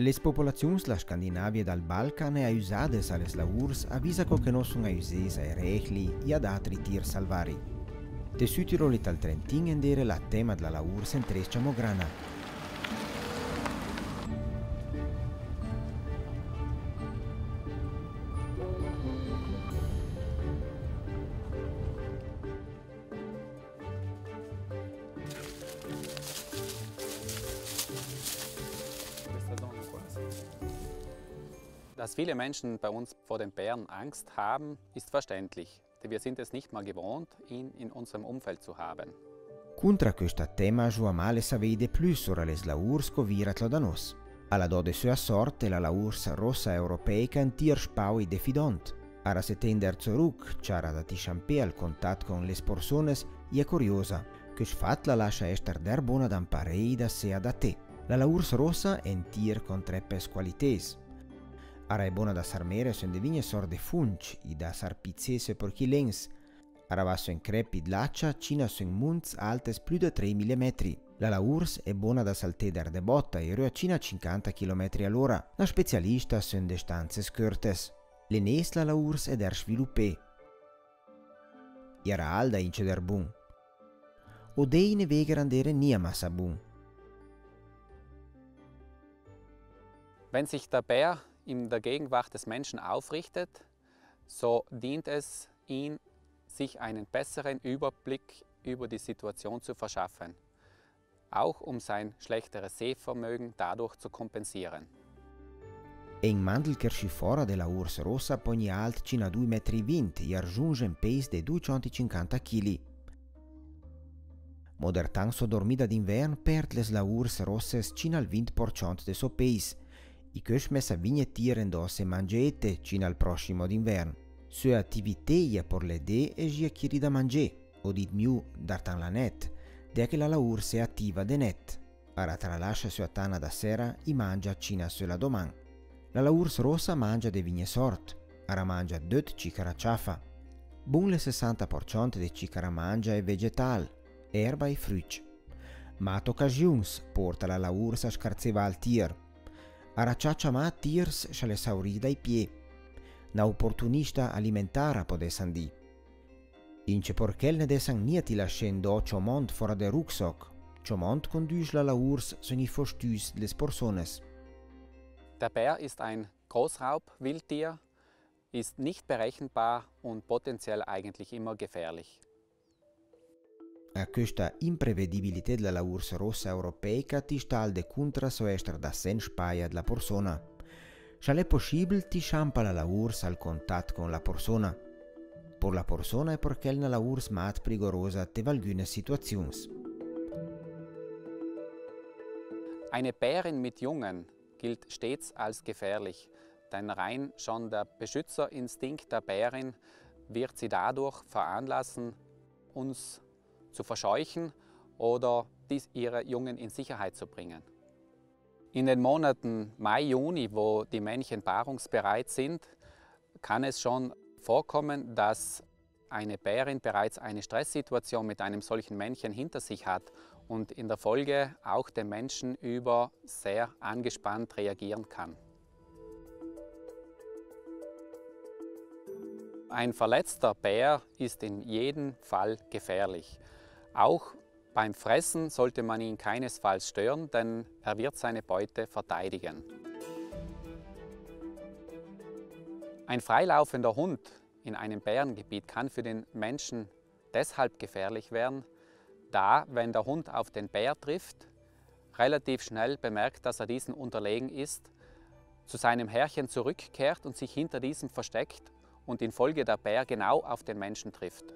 Les populazioni la Scandinavia dal Balcan e usate alle laurs avvisa che non sono usate ai rechli e ad altri tir salvari. Te sutiro tal Trentin endere la tema della laurs in treccia mograna. Dass viele Menschen bei uns vor den Bären Angst haben, ist verständlich, denn wir sind es nicht mal gewohnt, ihn in unserem Umfeld zu haben. Contra questo tema Joamale savede plus ora les laurs co viratlo da nos. Alla dode sua sorte la laurs rossa europeica un tir spau e defidont. Ara se tender zurück, c'era da ti champé al contatto con les personas e è curiosa, che sfat la lascia ester der bona dan parei da sea da te. La laurs rossa è un tir con treppes qualités. Ara è buona da sarmere se indevigne sor de funch e da sarpizzese per chi lens. Ara va su in crepi laccia cina su in munz altes più da 3 mm. La laurs è buona da salteder de botta e ruacina 50 km all'ora. La specialista su in distanze scurtes. Le nes la laurs è der sviluppé. Era alda ince der bun. O dei ne veger andere nia massa bun. Wenn sich der Bär in der Gegenwart des Menschen aufrichtet, so dient es ihm, sich einen besseren Überblick über die Situation zu verschaffen, auch um sein schlechteres Sehvermögen dadurch zu kompensieren. In Mandelker fora della urs rossa pogni alt cina 2,20 m e raggiunge un peso di 250 kg. Modertan so dormida d'inverno perd les la urs rosses cina al 20% de so peso, e questo messa vignettire indosse mangete cina al prossimo d'inverno. Sue attività per le de e gia chiri da mangiare, o dit miu dartan la net, de che la laurs è attiva de net. Ara tralascia sua tana da sera e mangia cina sulla doman. La laurs rossa mangia de vigne sort, ara mangia 2 cicara ciaffa. Bun le 60% de cicara mangia è vegetal, erba e fruc. Mat occasions porta la laurs a scarzeva al tir. Ara ciaccia ma tirs se le sauri dai pie. Na opportunista alimentara podessan di. Ince porchel ne desan nieti lascendo ciomont fora de rucksack. Ciomont conduce la laurs sogni fostüs les persones. Der Bär ist ein Großraubwildtier, ist nicht berechenbar und potenziell eigentlich immer gefährlich. A questa imprevedibilità della laurs rossa europeica ti sta al de contra so ester da sen spaia della persona. Se è possibile ti champa la laurs al contatto con la persona. Per la persona è perché la laurs mat rigorosa te valgüne situazions. Eine Bärin mit Jungen gilt stets als gefährlich, denn rein schon der Beschützerinstinkt der Bärin wird sie dadurch veranlassen, uns zu verscheuchen oder ihre Jungen in Sicherheit zu bringen. In den Monaten Mai, Juni, wo die Männchen paarungsbereit sind, kann es schon vorkommen, dass eine Bärin bereits eine Stresssituation mit einem solchen Männchen hinter sich hat und in der Folge auch den Menschen über sehr angespannt reagieren kann. Ein verletzter Bär ist in jedem Fall gefährlich. Auch beim Fressen sollte man ihn keinesfalls stören, denn er wird seine Beute verteidigen. Ein freilaufender Hund in einem Bärengebiet kann für den Menschen deshalb gefährlich werden, da, wenn der Hund auf den Bär trifft, relativ schnell bemerkt, dass er diesen unterlegen ist, zu seinem Herrchen zurückkehrt und sich hinter diesem versteckt und infolge der Bär genau auf den Menschen trifft.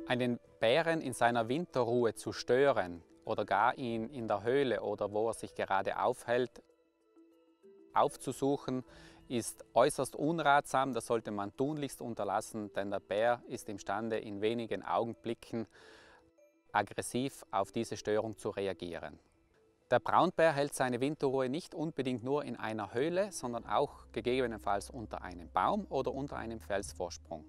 Einen Bären in seiner Winterruhe zu stören oder gar ihn in der Höhle oder wo er sich gerade aufhält, aufzusuchen, ist äußerst unratsam. Das sollte man tunlichst unterlassen, denn der Bär ist imstande, in wenigen Augenblicken aggressiv auf diese Störung zu reagieren. Der Braunbär hält seine Winterruhe nicht unbedingt nur in einer Höhle, sondern auch gegebenenfalls unter einem Baum oder unter einem Felsvorsprung.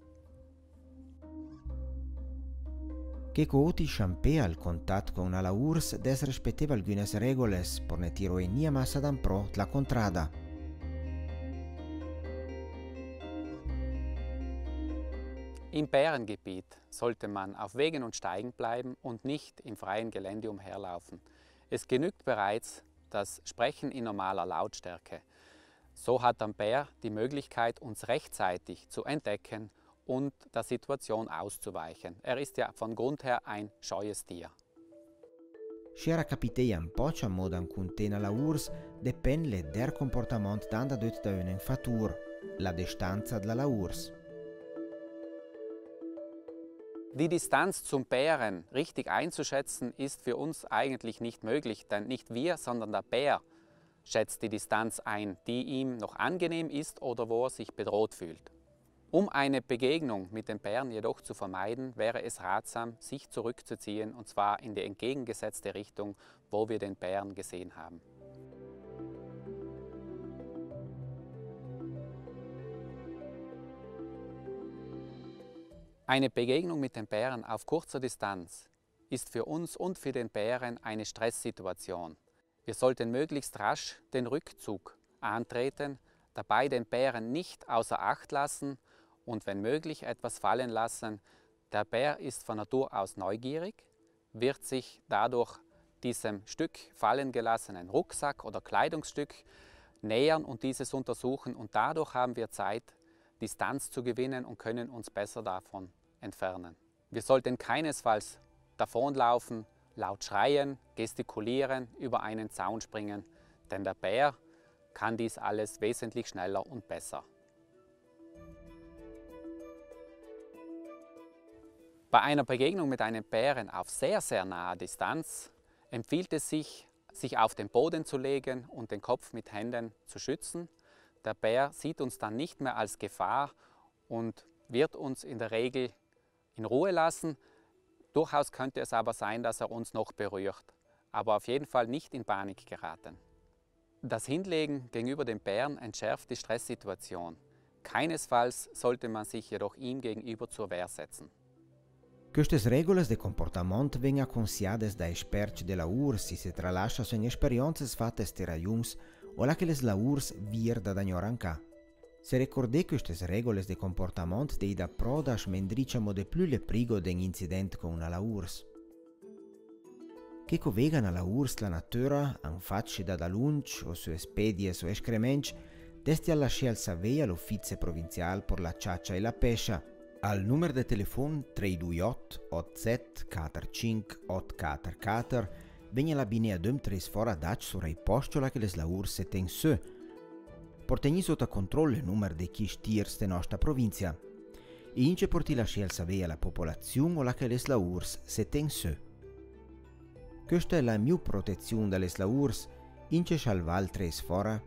Que cooti champea al contat con una laurs des respetteva algunas regoles por ne tiro e nia massa dan pro la contrada. Im Bärengebiet sollte man auf Wegen und Steigen bleiben und nicht im freien Gelände umherlaufen. Es genügt bereits das Sprechen in normaler Lautstärke. So hat der Bär die Möglichkeit, uns rechtzeitig zu entdecken und der Situation auszuweichen. Er ist ja von Grund her ein scheues Tier. C'era capiteia un po' a modan cuntena la urs depende der comportament d'anda dut da un fatur, la distanza della la urs. Die Distanz zum Bären richtig einzuschätzen, ist für uns eigentlich nicht möglich, denn nicht wir, sondern der Bär schätzt die Distanz ein, die ihm noch angenehm ist oder wo er sich bedroht fühlt. Um eine Begegnung mit dem Bären jedoch zu vermeiden, wäre es ratsam, sich zurückzuziehen, und zwar in die entgegengesetzte Richtung, wo wir den Bären gesehen haben. Eine Begegnung mit den Bären auf kurzer Distanz ist für uns und für den Bären eine Stresssituation. Wir sollten möglichst rasch den Rückzug antreten, dabei den Bären nicht außer Acht lassen und wenn möglich etwas fallen lassen. Der Bär ist von Natur aus neugierig, wird sich dadurch diesem Stück fallen gelassenen Rucksack oder Kleidungsstück nähern und dieses untersuchen, und dadurch haben wir Zeit, Distanz zu gewinnen und können uns besser davon entfernen. Wir sollten keinesfalls davonlaufen, laut schreien, gestikulieren, über einen Zaun springen, denn der Bär kann dies alles wesentlich schneller und besser. Bei einer Begegnung mit einem Bären auf sehr, sehr naher Distanz empfiehlt es sich, sich auf den Boden zu legen und den Kopf mit Händen zu schützen. Der Bär sieht uns dann nicht mehr als Gefahr und wird uns in der Regel in Ruhe lassen. Durchaus könnte es aber sein, dass er uns noch berührt, aber auf jeden Fall nicht in Panik geraten. Das Hinlegen gegenüber dem Bären entschärft die Stresssituation. Keinesfalls sollte man sich jedoch ihm gegenüber zur Wehr setzen. Queste regole de comportament vengono consigliate da esperti della URSS e si tralascia su esperienze fatte stera jungs o la che les la URSS vir da ignoranca. Se ricordate queste regole de comportament dei da prodas mendriciamo de più le prigo d'un incident con una la URSS. Che covegano la URSS la natura, an facci da lunch o su espedies o escremenci, desti alla scel savea l'ufficio provinciale per la ciaccia e la pesca. Al numero de telefon 328 87 45 844 vegna la binea dum tres fora dac sur ei postola che les la URSS se ten su. Portegni sotto controllo il numero de chi stiers de nostra provincia. E ince porti la scel savea la popolazione o la che les la URSS se ten su. Questa è la mia protezione dalle la URSS, ince salval tres fora.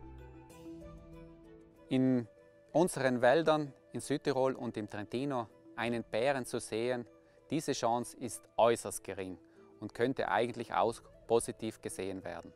In unseren Wäldern in Südtirol und im Trentino einen Bären zu sehen, diese Chance ist äußerst gering und könnte eigentlich auch positiv gesehen werden.